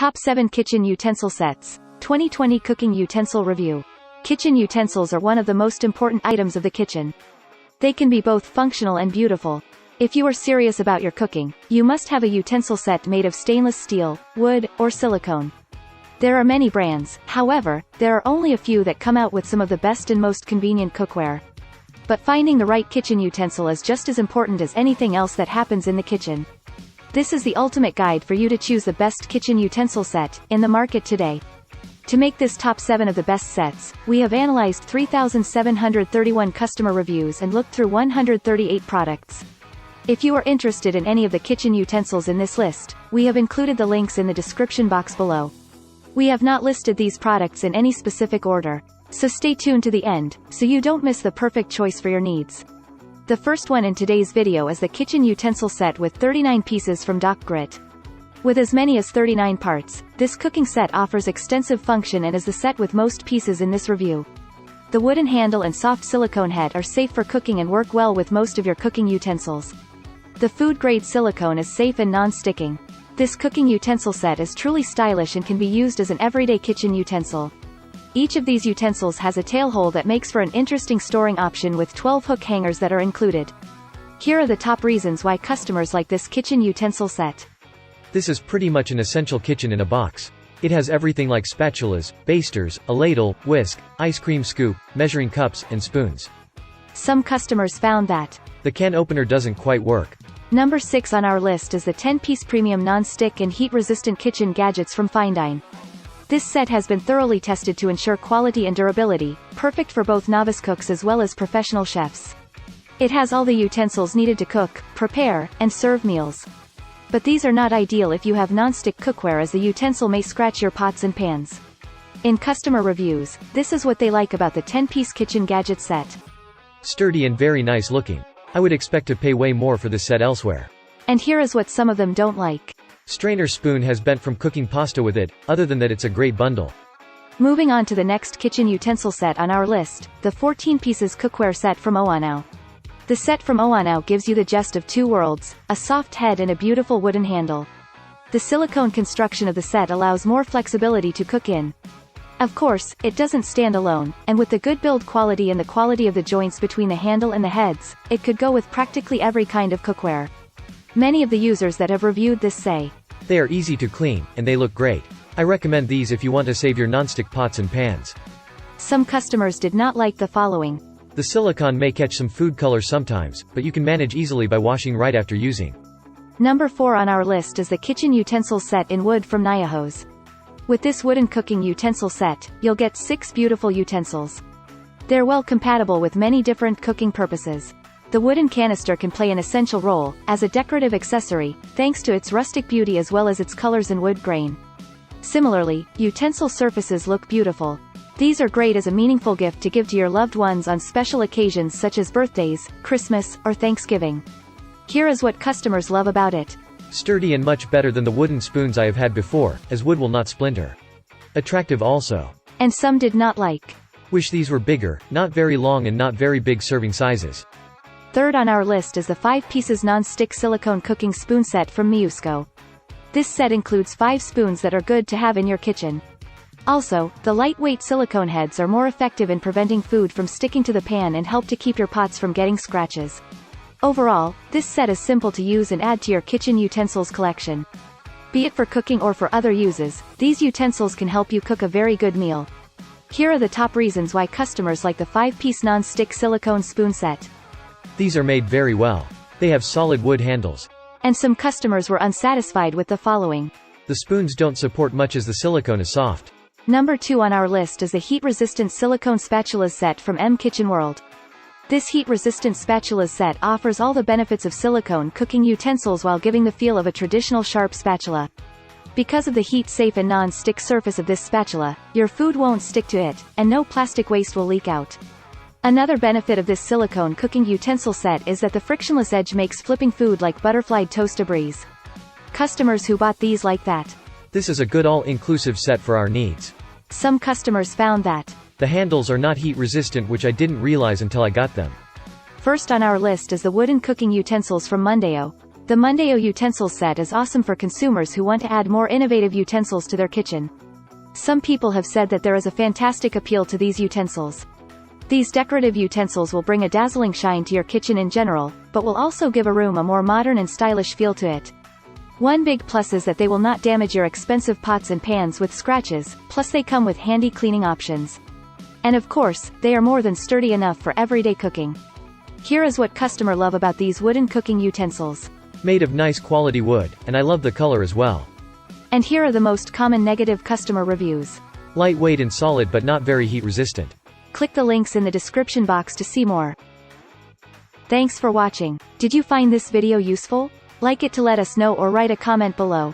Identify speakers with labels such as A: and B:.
A: Top 7 Kitchen Utensil Sets, 2020 Cooking Utensil Review. Kitchen utensils are one of the most important items of the kitchen. They can be both functional and beautiful. If you are serious about your cooking, you must have a utensil set made of stainless steel, wood, or silicone. There are many brands, however, there are only a few that come out with some of the best and most convenient cookware. But finding the right kitchen utensil is just as important as anything else that happens in the kitchen. This is the ultimate guide for you to choose the best kitchen utensil set in the market today. To make this top 7 of the best sets, we have analyzed 3,731 customer reviews and looked through 138 products. If you are interested in any of the kitchen utensils in this list, we have included the links in the description box below. We have not listed these products in any specific order, so stay tuned to the end, so you don't miss the perfect choice for your needs. The first one in today's video is the kitchen utensil set with 39 pieces from Doc Grit. With as many as 39 parts, this cooking set offers extensive function and is the set with most pieces in this review. The wooden handle and soft silicone head are safe for cooking and work well with most of your cooking utensils. The food-grade silicone is safe and non-sticking. This cooking utensil set is truly stylish and can be used as an everyday kitchen utensil. Each of these utensils has a tail hole that makes for an interesting storing option with 12 hook hangers that are included. Here are the top reasons why customers like this kitchen utensil set.
B: This is pretty much an essential kitchen in a box. It has everything like spatulas, basters, a ladle, whisk, ice cream scoop, measuring cups, and spoons.
A: Some customers found that
B: the can opener doesn't quite work.
A: Number 6 on our list is the 10-piece premium non-stick and heat-resistant kitchen gadgets from Findine. This set has been thoroughly tested to ensure quality and durability, perfect for both novice cooks as well as professional chefs. It has all the utensils needed to cook, prepare, and serve meals. But these are not ideal if you have non-stick cookware, as the utensil may scratch your pots and pans. In customer reviews, this is what they like about the 10-piece kitchen gadget set.
B: Sturdy and very nice looking. I would expect to pay way more for this set elsewhere.
A: And here is what some of them don't like.
B: Strainer spoon has bent from cooking pasta with it, other than that it's a great bundle.
A: Moving on to the next kitchen utensil set on our list, the 14 pieces cookware set from Mondayou. The set from Mondayou gives you the gist of two worlds, a soft head and a beautiful wooden handle. The silicone construction of the set allows more flexibility to cook in. Of course, it doesn't stand alone, and with the good build quality and the quality of the joints between the handle and the heads, it could go with practically every kind of cookware. Many of the users that have reviewed this say
B: they are easy to clean, and they look great. I recommend these if you want to save your nonstick pots and pans.
A: Some customers did not like the following.
B: The silicone may catch some food color sometimes, but you can manage easily by washing right after using.
A: Number 4 on our list is the kitchen utensil set in wood from Mondayou. With this wooden cooking utensil set, you'll get 6 beautiful utensils. They're well compatible with many different cooking purposes. The wooden canister can play an essential role, as a decorative accessory, thanks to its rustic beauty as well as its colors and wood grain. Similarly, utensil surfaces look beautiful. These are great as a meaningful gift to give to your loved ones on special occasions such as birthdays, Christmas, or Thanksgiving. Here is what customers love about it.
B: Sturdy and much better than the wooden spoons I have had before, as wood will not splinter. Attractive also.
A: And some did not like.
B: Wish these were bigger, not very long and not very big serving sizes.
A: Third on our list is the 5 pieces non-stick silicone cooking spoon set from Mondayou. This set includes 5 spoons that are good to have in your kitchen. Also, the lightweight silicone heads are more effective in preventing food from sticking to the pan and help to keep your pots from getting scratches. Overall, this set is simple to use and add to your kitchen utensils collection. Be it for cooking or for other uses, these utensils can help you cook a very good meal. Here are the top reasons why customers like the 5-piece non-stick silicone spoon set.
B: These are made very well. They have solid wood handles.
A: And some customers were unsatisfied with the following.
B: The spoons don't support much as the silicone is soft.
A: Number 2 on our list is the heat-resistant silicone spatulas set from Kitchen World. This heat-resistant spatulas set offers all the benefits of silicone cooking utensils while giving the feel of a traditional sharp spatula. Because of the heat-safe and non-stick surface of this spatula, your food won't stick to it, and no plastic waste will leak out. Another benefit of this silicone cooking utensil set is that the frictionless edge makes flipping food like butterflied toast a breeze. Customers who bought these like that.
B: This is a good all-inclusive set for our needs.
A: Some customers found that
B: the handles are not heat-resistant, which I didn't realize until I got them.
A: First on our list is the wooden cooking utensils from Mondayou. The Mondayou utensil set is awesome for consumers who want to add more innovative utensils to their kitchen. Some people have said that there is a fantastic appeal to these utensils. These decorative utensils will bring a dazzling shine to your kitchen in general, but will also give a room a more modern and stylish feel to it. One big plus is that they will not damage your expensive pots and pans with scratches, plus they come with handy cleaning options. And of course, they are more than sturdy enough for everyday cooking. Here is what customers love about these wooden cooking utensils.
B: Made of nice quality wood, and I love the color as well.
A: And here are the most common negative customer reviews.
B: Lightweight and solid but not very heat resistant.
A: Click the links in the description box to see more. Thanks for watching. Did you find this video useful? Like it to let us know or write a comment below.